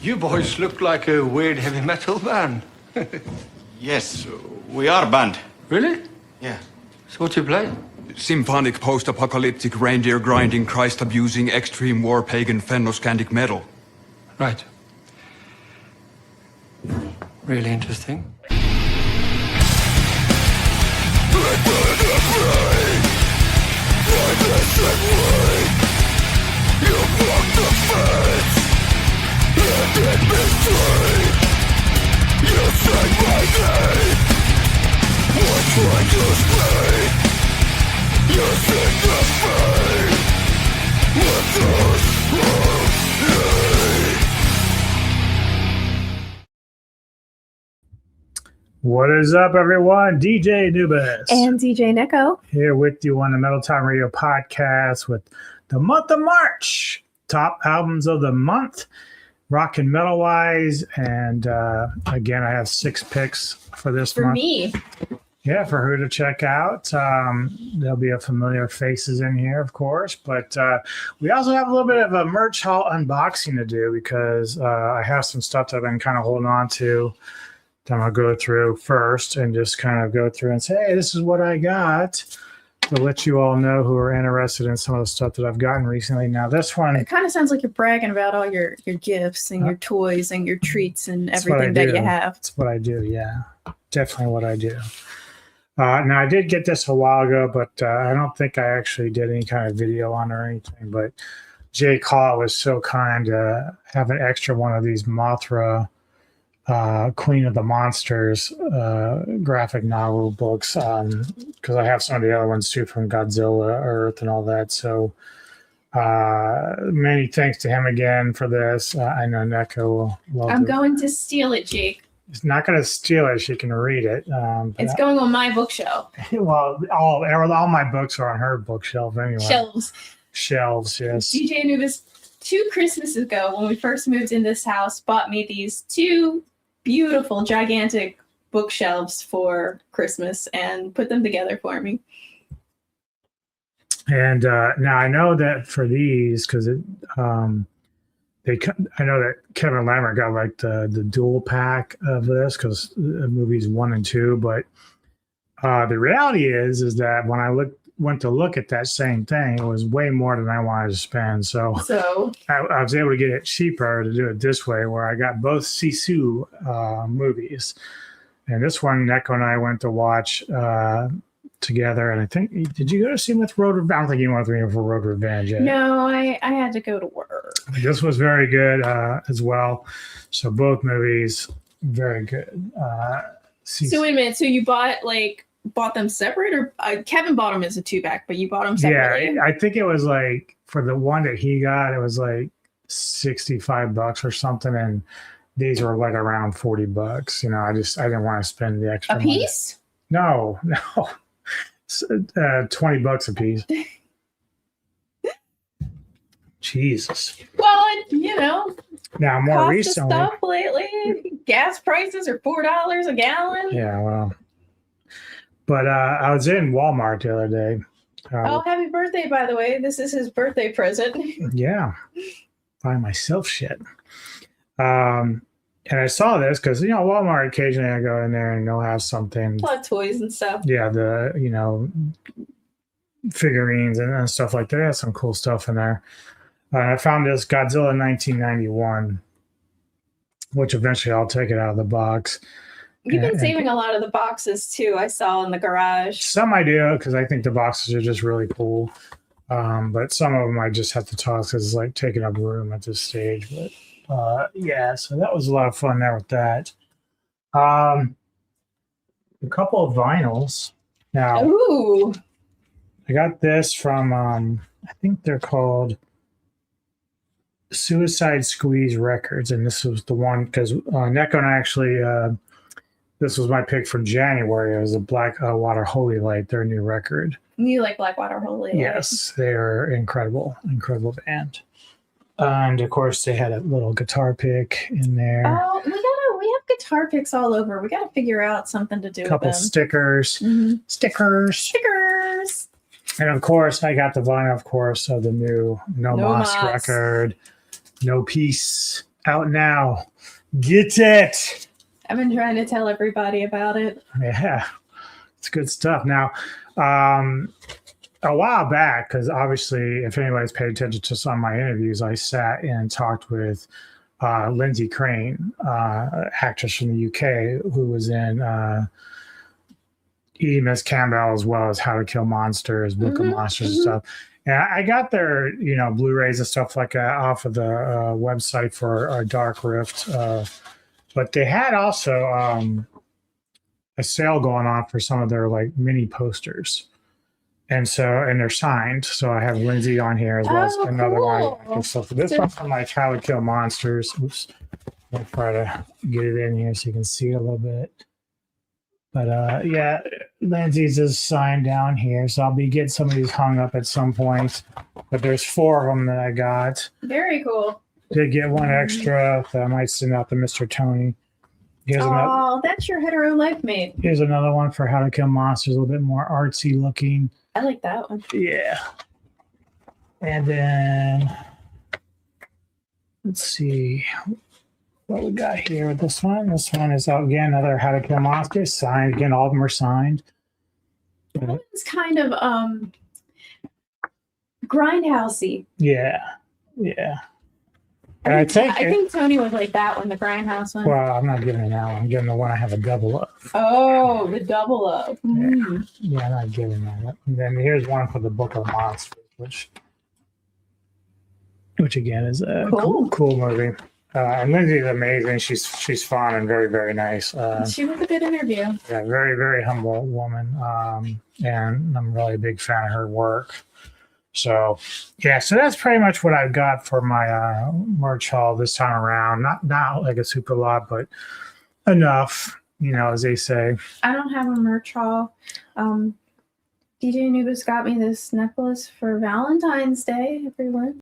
You boys look like a weird heavy metal band. Yes, we are a band. Really? Yeah. So what do you play? Symphonic, post-apocalyptic, reindeer grinding, Christ-abusing, extreme war, pagan, Fennoscandic metal. Right. Really interesting. What is up, everyone? DJ Anubis and DJ Neko here with you on the Metal Time Radio podcast with the month of March. Top albums of the month, rock and metal wise. And again, I have 6 picks for this month. For me. Yeah, for who to check out. There'll be a familiar faces in here, of course. But we also have a little bit of a merch haul unboxing to do because I have some stuff that I've been kind of holding on to. I'm going to go through first and just kind of go through and say, hey, this is what I got to let you all know who are interested in some of the stuff that I've gotten recently. Now, this one... It kind of sounds like you're bragging about all your gifts and your toys and your treats and everything that you have. That's what I do, yeah. Definitely what I do. Now, I did get this a while ago, but I don't think I actually did any kind of video on it or anything. But Jay Call was so kind to have an extra one of these Mothra Queen of the Monsters graphic novel books because I have some of the other ones too from Godzilla, Earth, and all that. So many thanks to him again for this. I know Neko will I'm going to steal it, Jake. She's not going to steal it. She can read it. It's going on my bookshelf. Well, all my books are on her bookshelf anyway. Shelves, yes. DJ Anubis, 2 Christmases ago, when we first moved in this house, bought me these 2 beautiful, gigantic bookshelves for Christmas and put them together for me. And now I know that for these, because I know that Kevin Lambert got like the dual pack of this because movies 1 and 2. But the reality is that when I went to look at that same thing, it was way more than I wanted to spend. So I was able to get it cheaper to do it this way, where I got both Sisu movies. And this one, Neko and I went to watch together. And I think, did you go to see him with Road Revenge? I don't think you went with me for Road Revenge yet. No, I had to go to work. This was very good as well. So both movies, very good. So wait a minute. So you bought them separate, or Kevin bought them as a 2-pack, but you bought them separately? Yeah, I think it was like for the one that he got, it was like $65 or something, and these were like around $40. You know, I didn't want to spend the extra a piece. Money. No, $20 a piece. Jesus. Well, you know. Now more recently, stuff lately, gas prices are $4 a gallon. Yeah, well. But I was in Walmart the other day. Happy birthday, by the way. This is his birthday present. Yeah. Buy myself shit. And I saw this because, Walmart, occasionally I go in there and they'll have something. A lot of toys and stuff. Yeah, figurines and stuff like that. They have some cool stuff in there. I found this Godzilla 1991, which eventually I'll take it out of the box. You've been saving a lot of the boxes too. I saw in the garage. Some I do because I think the boxes are just really cool. But some of them I just have to toss because it's like taking up room at this stage. But yeah, so that was a lot of fun there with that. A couple of vinyls. Now, ooh, I got this from I think they're called Suicide Squeeze Records, and this was the one because Neko and I actually. This was my pick for January. It was a Blackwater Holy Light, their new record. You like Blackwater Holy Light? Yes, they're incredible band. And of course, they had a little guitar pick in there. Oh, we have guitar picks all over. We got to figure out something to do with them. Couple stickers. Mm-hmm. Stickers. And of course, I got the vinyl, of course, of the new No Mas record. No Peace. Out now. Get it. I've been trying to tell everybody about it. Yeah, it's good stuff. Now, a while back, because obviously, if anybody's paid attention to some of my interviews, I sat and talked with Lindsay Crane, actress from the UK, who was in E. Miss Campbell, as well as How to Kill Monsters, Book of Monsters and stuff. And I got their, Blu-rays and stuff like that off of the website for Dark Rift. But they had also a sale going on for some of their like mini posters. And they're signed. So I have Lindsay on here as well as another one. So for this one's from like How to Kill Monsters. Oops. I'll try to get it in here so you can see it a little bit. But yeah, Lindsay's is signed down here. So I'll be getting some of these hung up at some point. But there's 4 of them that I got. Very cool. Did get one extra that I might send out to Mr. Tony. That's your hetero life mate. Here's another one for How to Kill Monsters, a little bit more artsy looking. I like that one. Yeah. And then let's see what we got here with this one. This one is out again, another How to Kill Monsters, signed again. All of them are signed. It's kind of grindhousey. Yeah. And I think Tony would like that one, the grindhouse one. Well, I'm not giving it that one. I'm giving the one I have a double of. Oh, the double of. Yeah, I'm not giving that. And then here's one for the Book of Monsters, which again is a cool movie. And Lindsay's amazing. She's fun and very, very nice. She was a good interview. Yeah, very, very humble woman. And I'm really a big fan of her work. So that's pretty much what I've got for my merch haul this time around. Not like a super lot, but enough, as they say. I don't have a merch haul. DJ Anubis got me this necklace for Valentine's Day, everyone.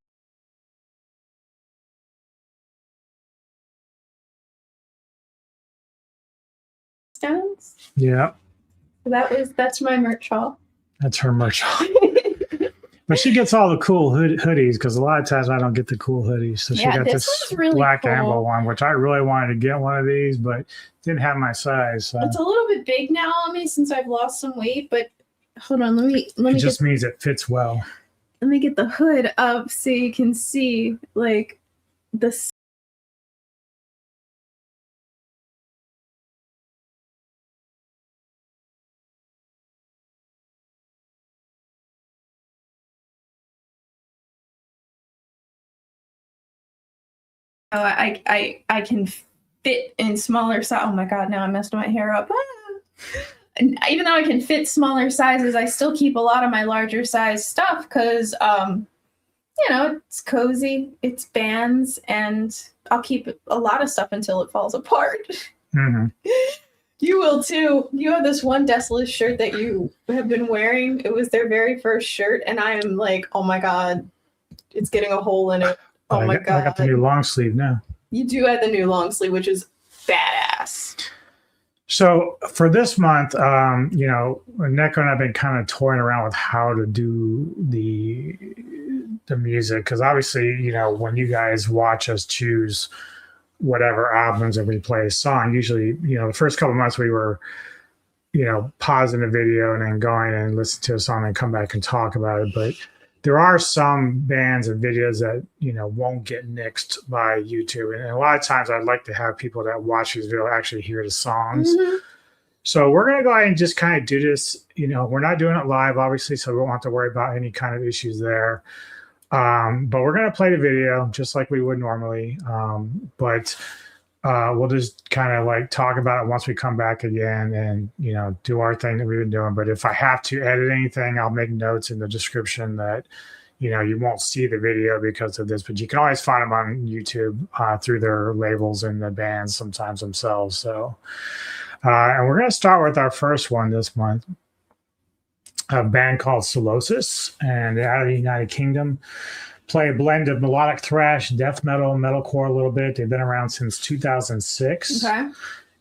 Stones. Yeah. That's my merch haul. That's her merch haul. But she gets all the cool hoodies because a lot of times I don't get the cool hoodies. So she got this really black amber one, which I really wanted to get one of these, but didn't have my size. So. It's a little bit big now on me since I've lost some weight, but hold on, let me. It just means it fits well. Let me get the hood up so you can see like the. I can fit in smaller size. Oh my god! Now I messed my hair up. And even though I can fit smaller sizes, I still keep a lot of my larger size stuff because, it's cozy. It's bands, and I'll keep a lot of stuff until it falls apart. Mm-hmm. You will too. You have this one Desolate shirt that you have been wearing. It was their very first shirt, and I am like, oh my god, it's getting a hole in it. Oh my god! I got the new long sleeve now. You do have the new long sleeve, which is badass. So for this month, Neko and I've been kind of toying around with how to do the music because obviously, when you guys watch us choose whatever albums and we play a song, usually, the first couple of months we were, pausing the video and then going and listen to a song and come back and talk about it, but. There are some bands and videos that, won't get nixed by YouTube. And a lot of times I'd like to have people that watch these videos actually hear the songs. Mm-hmm. So we're going to go ahead and just kind of do this. We're not doing it live, obviously, so we won't have to worry about any kind of issues there. But we're going to play the video just like we would normally. But we'll just kind of like talk about it once we come back again and, do our thing that we've been doing. But if I have to edit anything, I'll make notes in the description that, you won't see the video because of this, but you can always find them on YouTube through their labels and the bands sometimes themselves. So, and we're going to start with our first one this month, a band called Sylosis, and they're out of the United Kingdom. Play a blend of melodic thrash, death metal, metalcore a little bit. They've been around since 2006. Okay.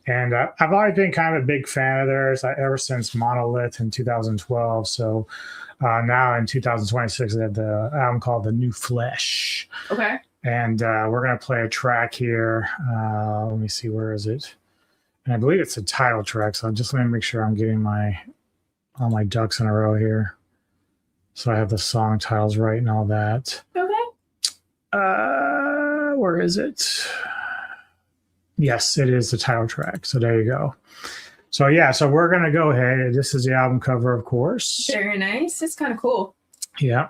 And I've always been kind of a big fan of theirs ever since Monolith in 2012. So now in 2026, they have the album called The New Flesh. Okay. And we're going to play a track here. Let me see, where is it? And I believe it's a title track. So just let me make sure I'm getting all my ducks in a row here. So I have the song titles right and all that. Okay. Where is it? Yes, it is the title track. So there you go. So yeah, so we're going to go ahead. This is the album cover, of course. Very nice. It's kind of cool. Yeah.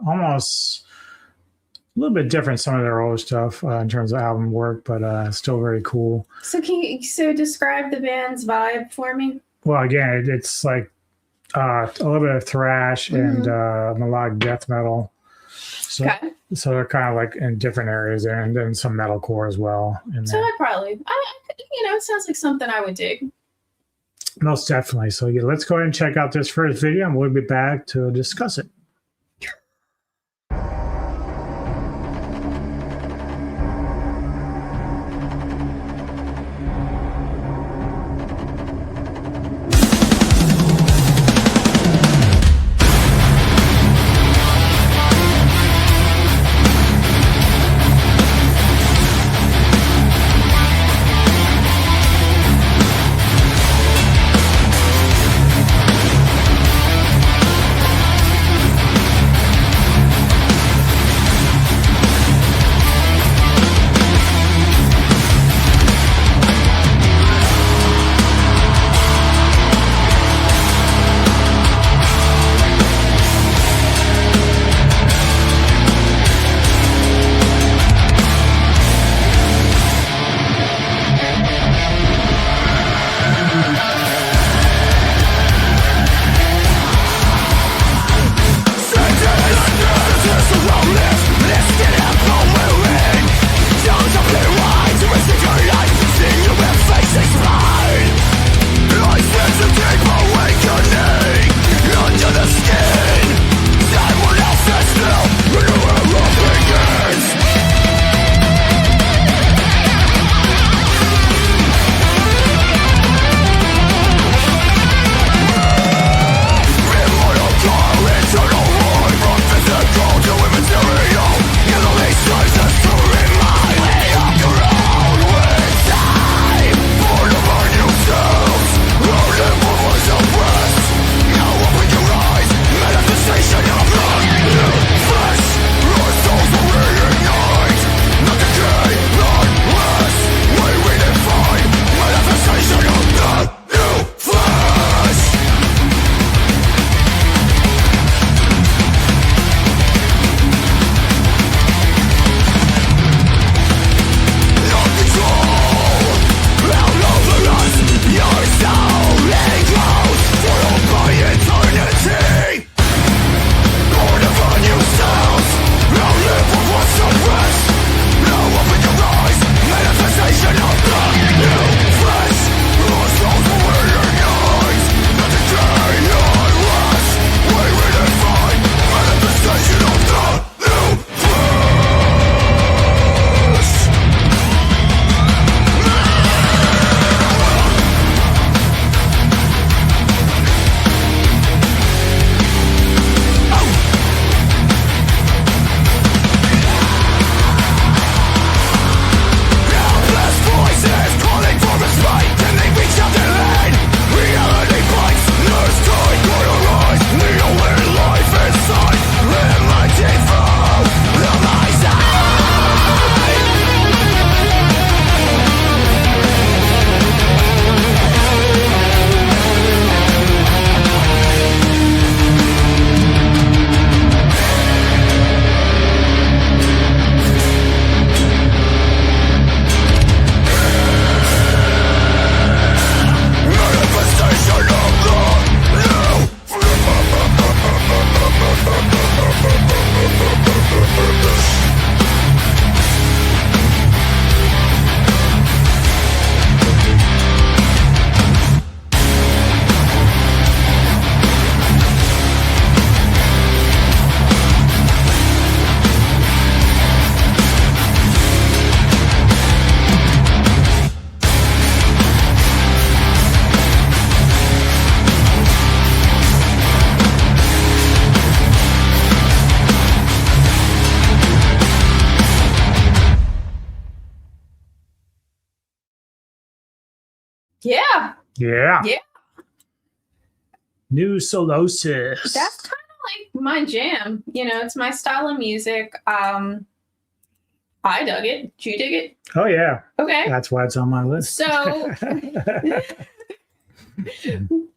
Almost a little bit different some of their old stuff in terms of album work, but still very cool. So can you describe the band's vibe for me? Well, again, it's like a little bit of thrash and melodic death metal. So, Okay. so they're kind of like in different areas there, and then some metalcore as well. So I probably, it sounds like something I would dig. Most definitely. So yeah, let's go ahead and check out this first video, and we'll be back to discuss it. Yeah. Yeah. Yeah. New Sylosis. That's kind of like my jam. You know, it's my style of music. I dug it. Did you dig it? Oh yeah. Okay. That's why it's on my list. So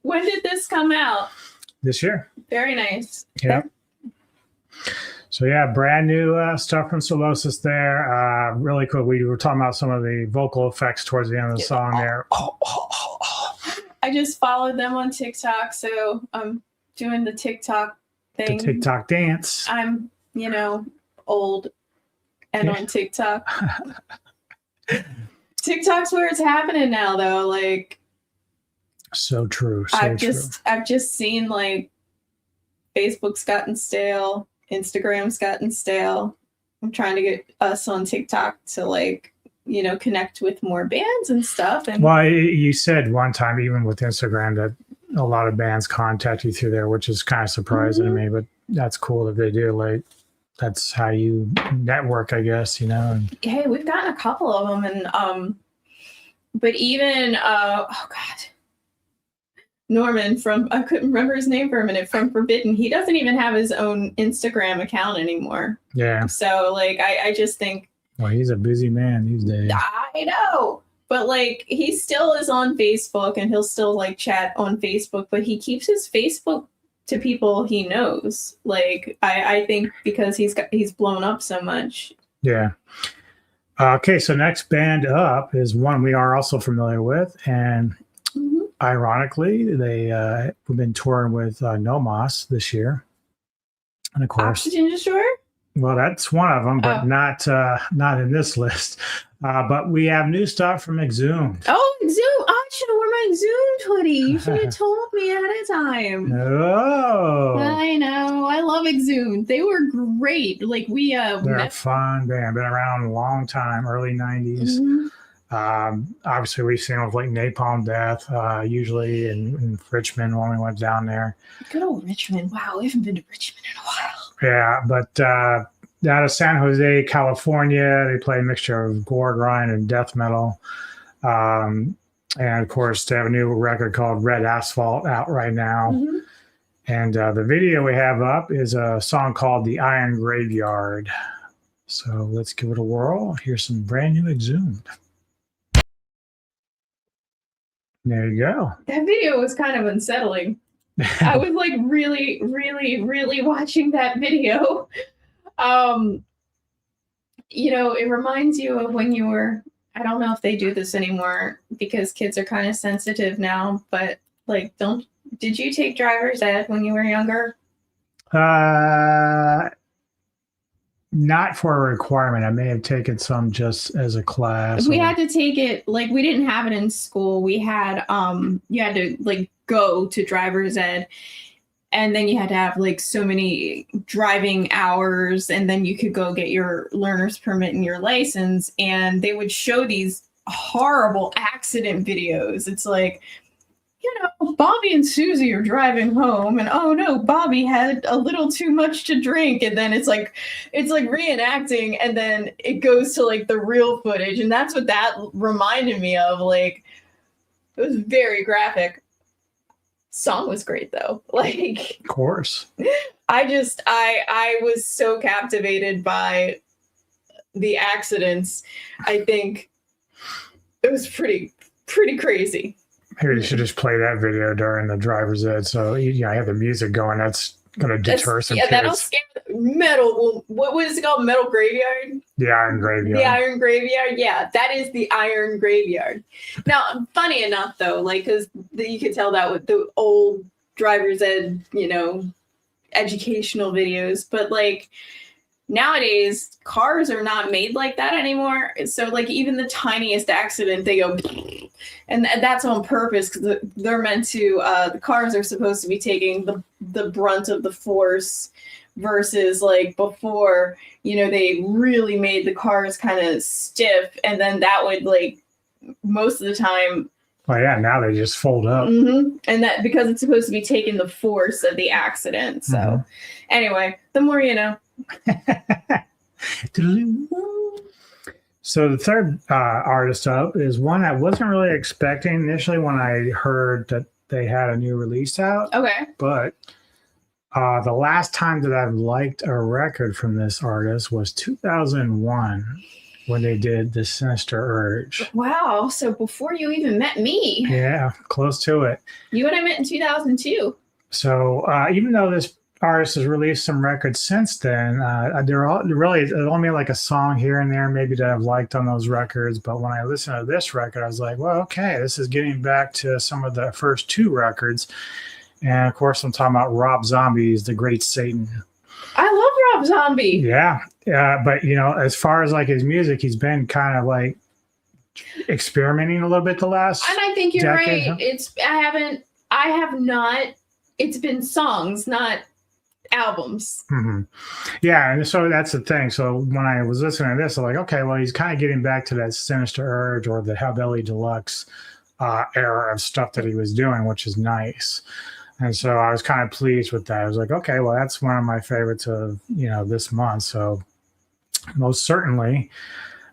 when did this come out? This year. Very nice. Yeah. So yeah, brand new stuff from Sylosis there. Really cool. We were talking about some of the vocal effects towards the end of the song there. I just followed them on TikTok, so I'm doing the TikTok thing. The TikTok dance. I'm, you know, old and on TikTok. TikTok's where it's happening now, though. Like, so true. So I've just seen like Facebook's gotten stale, Instagram's gotten stale. I'm trying to get us on TikTok to like, you know, connect with more bands and stuff. And well, you said one time, even with Instagram, that a lot of bands contact you through there, which is kind of surprising to me, but that's cool that they do. Like, that's how you network, I guess, you know. And hey, we've gotten a couple of them, and but even oh god, Norman from, I couldn't remember his name for a minute, from Forbidden, he doesn't even have his own Instagram account anymore. yeah. So like I just think, Well, he's a busy man these days. I know, but like he still is on Facebook and he'll still like chat on Facebook, but he keeps his Facebook to people he knows. Like I think because he's blown up so much. Yeah. Okay, so next band up is one we are also familiar with, and ironically, we've been touring with Nomos this year, and of course, Oxygen Destroyer. well, that's one of them, but Oh. not in this list. But we have new stuff from Exhumed. Oh, Exhumed! I should have worn my Exhumed hoodie. You should have told me ahead of time. Oh, I know. I love Exhumed. They were great. Like we they're a met. fun band. Been around a long time, early '90s. Obviously, we've seen them with like Napalm Death, usually in Richmond when we went down there. Good old Richmond. Wow, we haven't been to Richmond in a while. Yeah, but out of San Jose, California, they play a mixture of gore, grind, and death metal. And of course, they have a new record called Red Asphalt out right now. And the video we have up is a song called The Iron Graveyard. So let's give it a whirl. Here's some brand new Exhumed. There you go. That video was kind of unsettling. I was like really, really, really watching that video. You know, it reminds you of when you were, I don't know if they do this anymore because kids are kind of sensitive now, but like, did you take driver's ed when you were younger? Not for a requirement. I may have taken some just as a class. We had to take it, like we didn't have it in school. We had, you had to like go to driver's ed, and then you had to have like so many driving hours, and then you could go get your learner's permit and your license. And they would show these horrible accident videos. It's like, you know, Bobby and Susie are driving home, and oh no, Bobby had a little too much to drink, and then it's like reenacting, and then it goes to like the real footage, and that's what that reminded me of. Like, it was very graphic. Song was great though. Like, Of course. I was so captivated by the accidents. I think it was pretty crazy. Maybe you should just play that video during the driver's ed. So I have the music going. That's going to deter some kids. That'll scare metal. What was it called? Metal Graveyard? The Iron Graveyard. The Iron Graveyard. Yeah, that is the Iron Graveyard. Now, funny enough though, like, because you could tell that with the old driver's ed, you know, educational videos, but like nowadays cars are not made like that anymore. So like even the tiniest accident, they go, and that's on purpose because they're meant to. The cars are supposed to be taking the brunt of the force, versus like before, you know, they really made the cars kind of stiff, and then that would like most of the time. Well, yeah, now they just fold up. And that because it's supposed to be taking the force of the accident. So anyway, the more you know. So the third artist up is one I wasn't really expecting initially when I heard that they had a new release out. Okay. But the last time that I've liked a record from this artist was 2001 when they did The Sinister Urge. Wow. So before you even met me. Yeah, close to it. You and I met in 2002. So even though this artist has released some records since then, they're all really only like a song here and there maybe that I've liked on those records. But when I listened to this record, I was like, well, okay, this is getting back to some of the first two records. And of course, I'm talking about Rob Zombie's The Great Satan. I love Rob Zombie. Yeah. But, as far as like his music, he's been kind of like experimenting a little bit the last. And I think you're decade, right. I have not, it's been songs, not albums. Mm-hmm. Yeah. And so that's the thing. So when I was listening to this, I'm like, okay, well, he's kind of getting back to that Sinister Urge or the Hellbilly Deluxe era of stuff that he was doing, which is nice. And so I was kind of pleased with that. I was like, okay, well, that's one of my favorites of, this month. So most certainly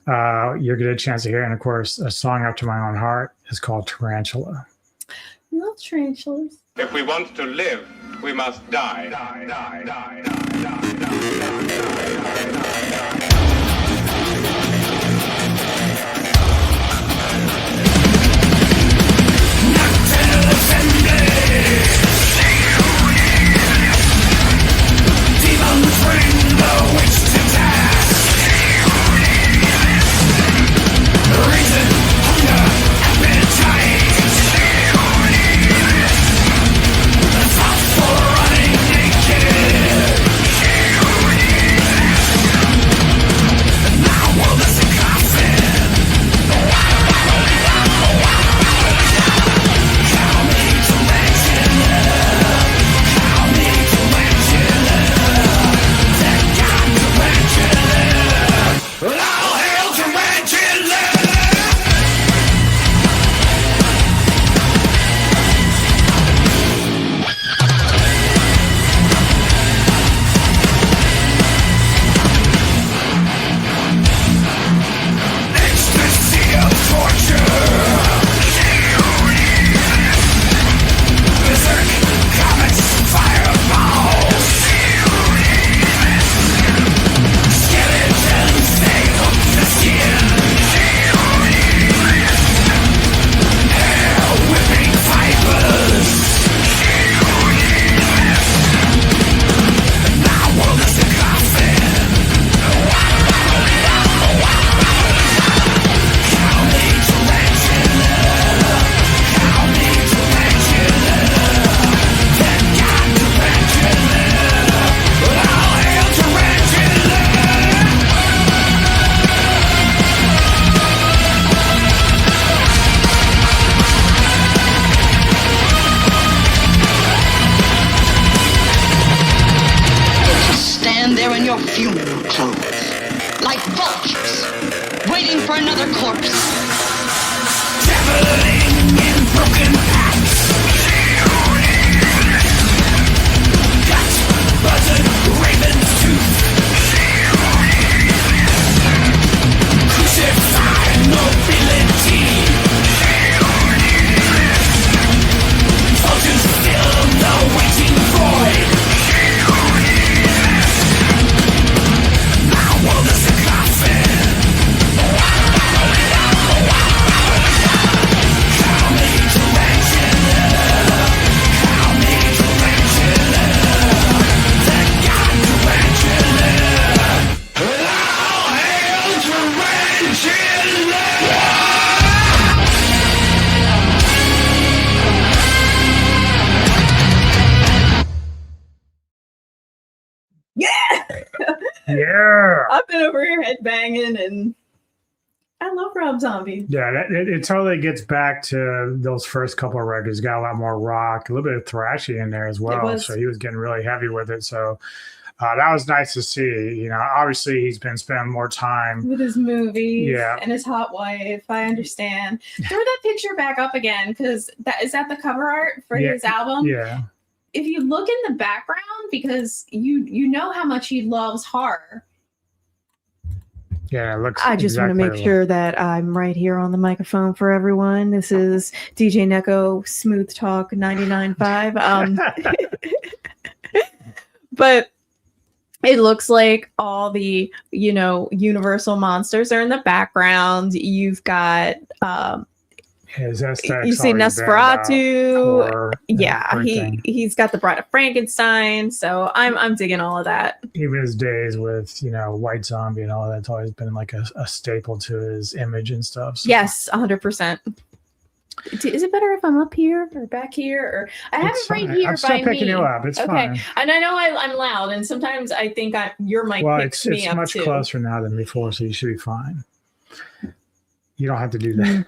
you're going to get a chance to hear. And of course, a song up to my own heart is called Tarantula. I love tarantulas. If we want to live, we must die. Yeah. I've been over here headbanging, and I love Rob Zombie. Yeah, it totally gets back to those first couple of records. Got a lot more rock, a little bit of thrashy in there as well. So he was getting really heavy with it. So that was nice to see. Obviously he's been spending more time with his movies and his hot wife. I understand. Throw that picture back up again, because is that the cover art for his album? Yeah. If you look in the background, because you know how much he loves horror. Yeah, it looks. I just want to make sure that I'm right here on the microphone for everyone. This is DJ Neko, Smooth Talk 99.5. But it looks like all the, Universal monsters are in the background. You've got His aesthetics you see always been about Nosferatu. horror Yeah, and everything. he's got the Bride of Frankenstein. So I'm digging all of that. Even his days with White Zombie and all that's always been like a staple to his image and stuff. So. Yes, 100%. Is it better if I'm up here or back here? Or I have It's it right fine. here I'm still by picking me. you up. It's okay, fine. and I know I'm loud, and sometimes I think your mic picks me up much too. closer now than before, so you should be fine. You don't have to do that.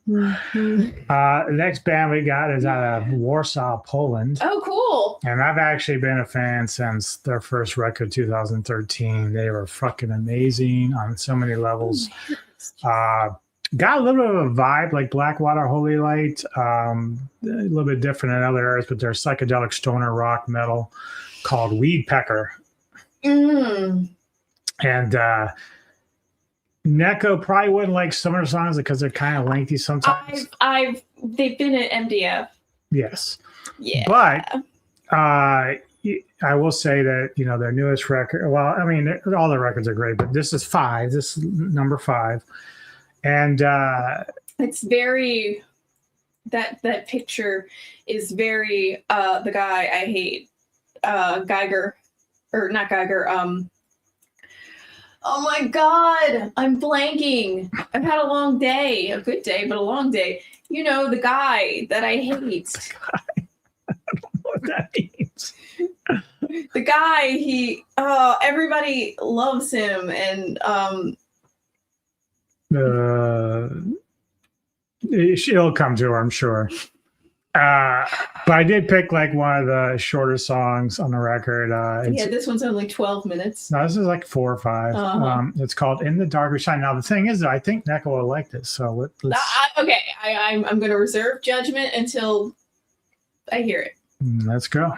The next band we got is out of Warsaw, Poland. Oh, cool. And I've actually been a fan since their first record, 2013. They were fucking amazing on so many levels. Got a little bit of a vibe like Blackwater Holy Light, a little bit different in other areas, but they're psychedelic stoner rock metal called Weedpecker. Mm. And Neko probably wouldn't like some of their songs because they're kind of lengthy sometimes. They've been at MDF. Yes. Yeah. But I will say that, their newest record, well, I mean, all the records are great, but this is 5. This is number 5. And It's very that picture is very the guy I hate. Geiger. Or not Geiger, oh my god, I'm blanking. I've had a long day, a good day, but a long day. The guy that I hate. I don't know what that means. The guy, everybody loves him, and It'll come to her, I'm sure. But I did pick like one of the shorter songs on the record. this one's only 12 minutes. No, this is like 4 or 5. Uh-huh. It's called "In the Darker Shine." Now the thing is, I think Neko will like this. So let's. Okay, I'm going to reserve judgment until I hear it. Let's go.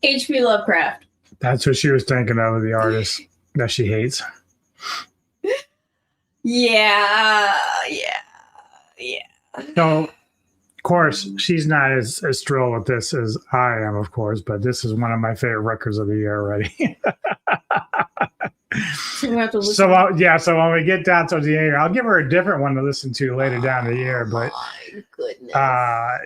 H.P. Lovecraft. That's what she was thinking of the artist that she hates. Yeah. So, of course, she's not as thrilled with this as I am, of course, but this is one of my favorite records of the year already. So we have to listen. So when we get down to the year, I'll give her a different one to listen to later down the year. But my goodness. I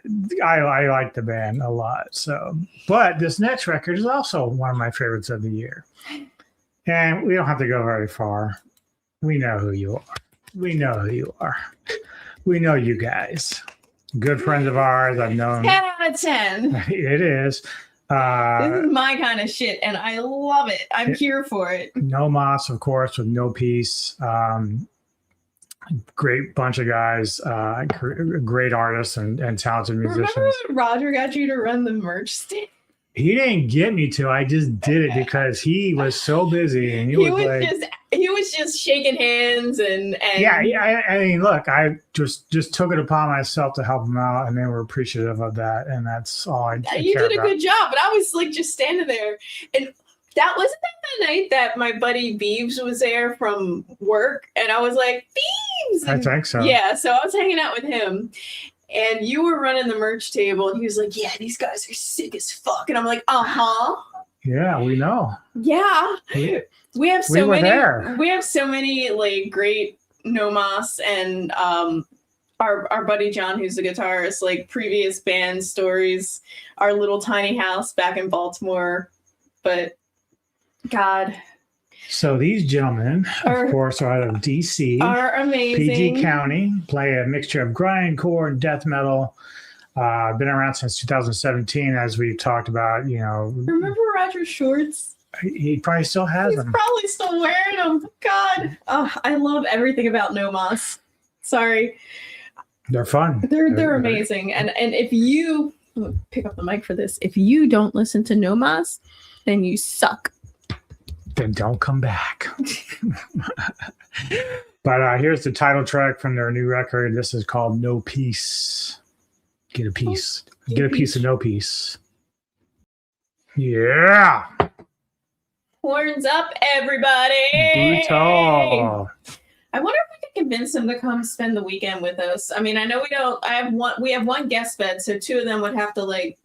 like the band a lot. So, but this next record is also one of my favorites of the year, and we don't have to go very far. We know who you are. We know who you are. We know you guys. Good friends of ours. I've known. 10 out of 10. It is. This is my kind of shit, and I love it. I'm here for it. No Moss, of course, with No Peace. Great bunch of guys, great artists and talented musicians. Remember when Roger got you to run the merch stand? He didn't get me to. I just did it because he was so busy, and he was just shaking hands and yeah. I mean, look, I just took it upon myself to help him out, and they were appreciative of that, and that's all I. You did a good job, but I was like just standing there, and that wasn't the night that my buddy Beebs was there from work, and I was like, Beebs. I think so. Yeah, so I was hanging out with him. And you were running the merch table, and he was like, "Yeah, these guys are sick as fuck." And I'm like, Yeah, we know. Yeah, we have so many. There. We have so many like great Nomas and our buddy John, who's the guitarist, like previous band stories. Our little tiny house back in Baltimore, but God. So these gentlemen, of course, are out of DC. Are amazing. PG County, play a mixture of grindcore and death metal. Been around since 2017, as we talked about. You know, remember Roger Shorts? He probably still has them. He's probably still wearing them. God, I love everything about No Mas. Sorry, they're fun. They're amazing. And if you pick up the mic for this, if you don't listen to No Mas, then you suck. Then don't come back. But here's the title track from their new record. This is called No Peace. Get a piece. Get a piece of no peace. Yeah. Horns up, everybody. Brutal. I wonder if we could convince them to come spend the weekend with us. I mean, I know we don't. We have one guest bed, so two of them would have to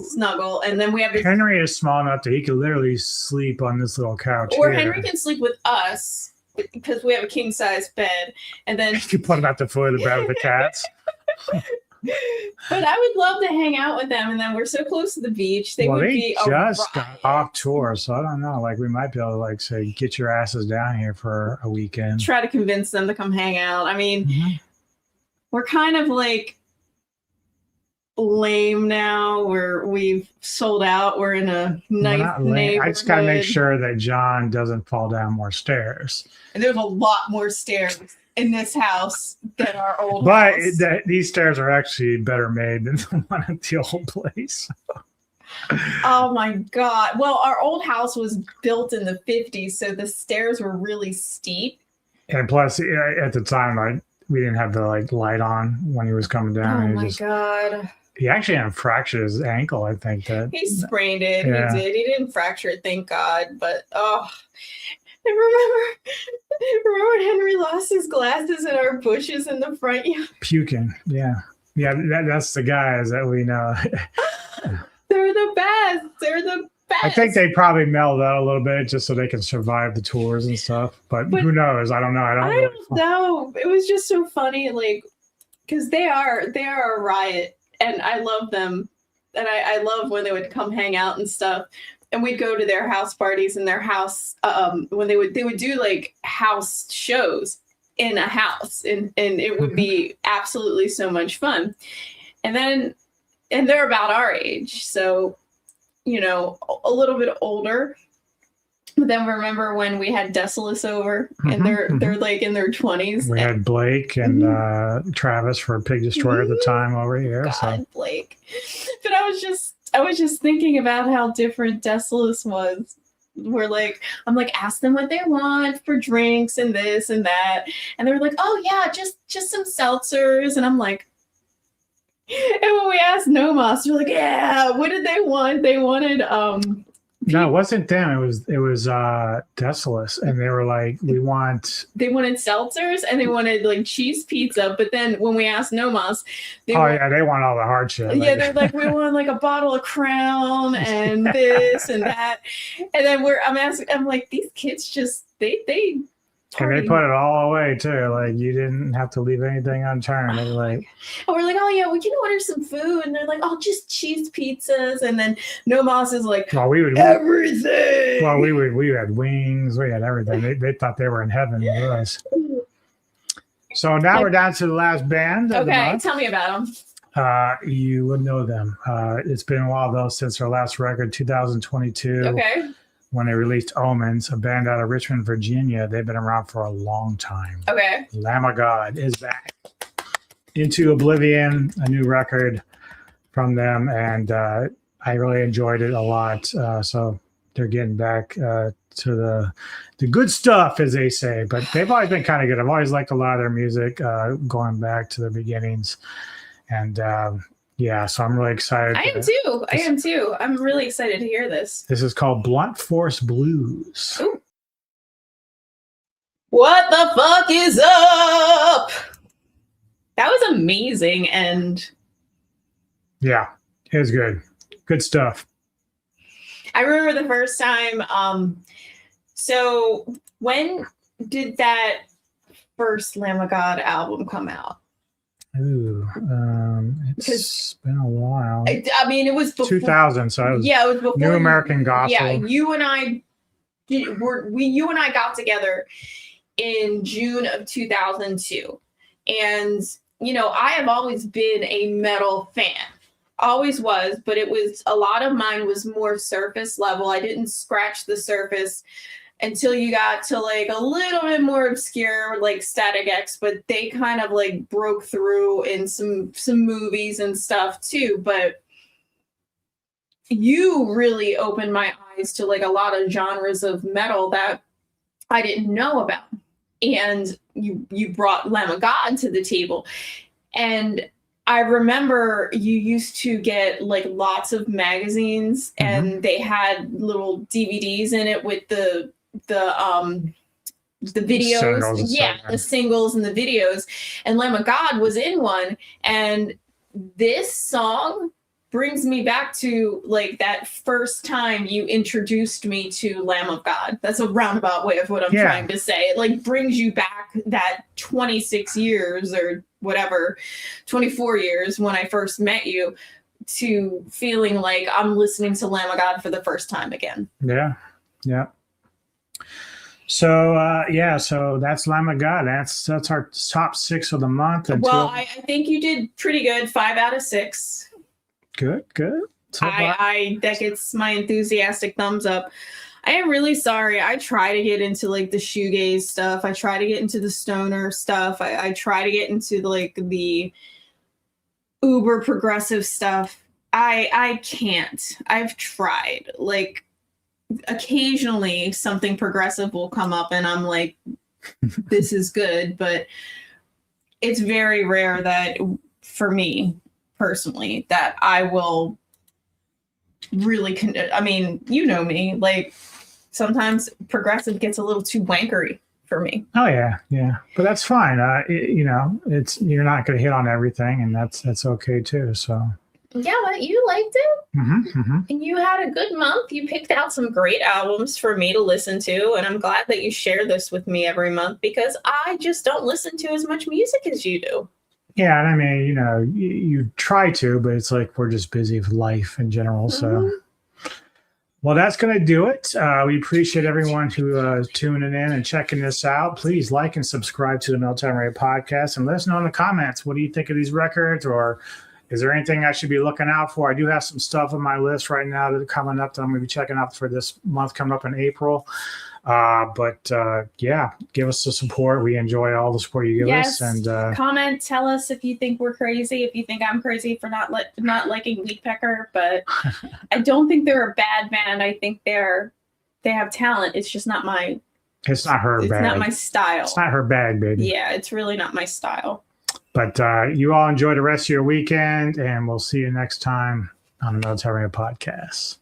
snuggle, and then we have. Henry is small enough that he could literally sleep on this little couch. Or here. Henry can sleep with us because we have a king size bed, and then you put him at the foot of the bed with the cats. But I would love to hang out with them, and then we're so close to the beach. They just got off tour, so I don't know. Like we might be able to say, get your asses down here for a weekend. Try to convince them to come hang out. I mean, we're kind of like lame now. We've sold out. We're in a nice neighborhood. I just gotta make sure that John doesn't fall down more stairs. And there's a lot more stairs in this house than our old house. But these stairs are actually better made than the one at the old place. Oh my God. Well, our old house was built in the 50s, so the stairs were really steep. And plus, at the time, we didn't have the light on when he was coming down. Oh my God. He actually fractured his ankle, I think. He sprained it. Yeah. He did. He didn't fracture it, thank God. But, and remember when Henry lost his glasses in our bushes in the front yard? Puking, yeah. That's the guys that we know. They're the best. They're the best. I think they probably mellowed out a little bit just so they can survive the tours and stuff. But who knows? I don't know. I don't know. It was just so funny, because they are a riot, and I love them, and I love when they would come hang out and stuff. And we'd go to their house parties in their house when they would do house shows in a house, and it would be absolutely so much fun. And they're about our age, so a little bit older. But then remember when we had Desolus over, and they're in their 20s. We had Blake and Travis for Pig Destroyer at the time over here. God, Blake. But I was just thinking about how different Desolus was. I'm ask them what they want for drinks and this and that. And they were like, oh yeah, just some seltzers. And I'm like, And when we asked Nomos, we're like, yeah, what did they want? They wanted No, it wasn't them. It was Desolus, and they were like, they wanted seltzers and they wanted like cheese pizza. But then when we asked Nomos, they they want all the hard shit. Yeah, they're like, we want like a bottle of Crown and this and that. And then I'm like, these kids just they and they put it all away too. Like you didn't have to leave anything unturned. They're like, and we're like, oh yeah, we can order some food. And they're like, oh, just cheese pizzas. And then Nomos is like, everything. Well, we had wings. We had everything. They thought they were in heaven with us. So now we're down to the last band. Okay, tell me about them. You would know them. It's been a while though since their last record, 2022. Okay. When they released Omens, a band out of Richmond, Virginia. They've been around for a long time. Okay. Lamb of God is back. Into Oblivion, a new record from them, and I really enjoyed it a lot. So they're getting back to the good stuff, as they say. But they've always been kind of good. I've always liked a lot of their music, going back to the beginnings. And yeah, so I'm really excited. I am too. I'm really excited to hear this. This is called Blunt Force Blues. Ooh. What the fuck is up? That was amazing. And yeah, it was good. Good stuff. I remember the first time. So when did that first Lamb of God album come out? Ooh, it's been a while. I mean, it was before 2000, so it was before New American Gospel. Yeah, you and I got together in June of 2002, and I have always been a metal fan, always was, but it was a lot of mine was more surface level. I didn't scratch the surface until you got to like a little bit more obscure, like Static X, but they kind of like broke through in some movies and stuff too. But you really opened my eyes to like a lot of genres of metal that I didn't know about. And you brought Lamb of God to the table. And I remember you used to get like lots of magazines, and they had little DVDs in it with the videos, the singles and the videos, and Lamb of God was in one. And this song brings me back to like that first time you introduced me to Lamb of God. That's a roundabout way of what I'm trying to say. It like brings you back that 26 years or whatever, 24 years when I first met you, to feeling like I'm listening to Lamb of God for the first time again. Yeah. So so that's Lamb of God. That's our top 6 of the month. Well, I think you did pretty good. 5 out of 6. Good. So that gets my enthusiastic thumbs up. I am really sorry. I try to get into like the shoegaze stuff. I try to get into the stoner stuff. I try to get into the uber progressive stuff. I can't. I've tried. Like occasionally something progressive will come up and I'm like, this is good, but it's very rare that for me personally that I will really I mean, you know me, like sometimes progressive gets a little too wankery for me. Oh yeah, but that's fine. It's you're not going to hit on everything, and that's okay too. So yeah, but you liked it, and you had a good month. You picked out some great albums for me to listen to, and I'm glad that you share this with me every month because I just don't listen to as much music as you do. Yeah, and I mean, you try to, but it's like we're just busy with life in general. So, well, that's going to do it. We appreciate everyone who is tuning in and checking this out. Please like and subscribe to the Meltdown Radio podcast, and let us know in the comments, what do you think of these records, or is there anything I should be looking out for? I do have some stuff on my list right now that are coming up that I'm going to be checking out for this month coming up in April. But give us the support. We enjoy all the support you give us. And comment, tell us if you think we're crazy, if you think I'm crazy for not liking Weedpecker. But I don't think they're a bad band. I think they have talent. It's just not It's not my style. It's not her bag, baby. Yeah, it's really not my style. But you all enjoy the rest of your weekend, and we'll see you next time on the Military Radio Podcast.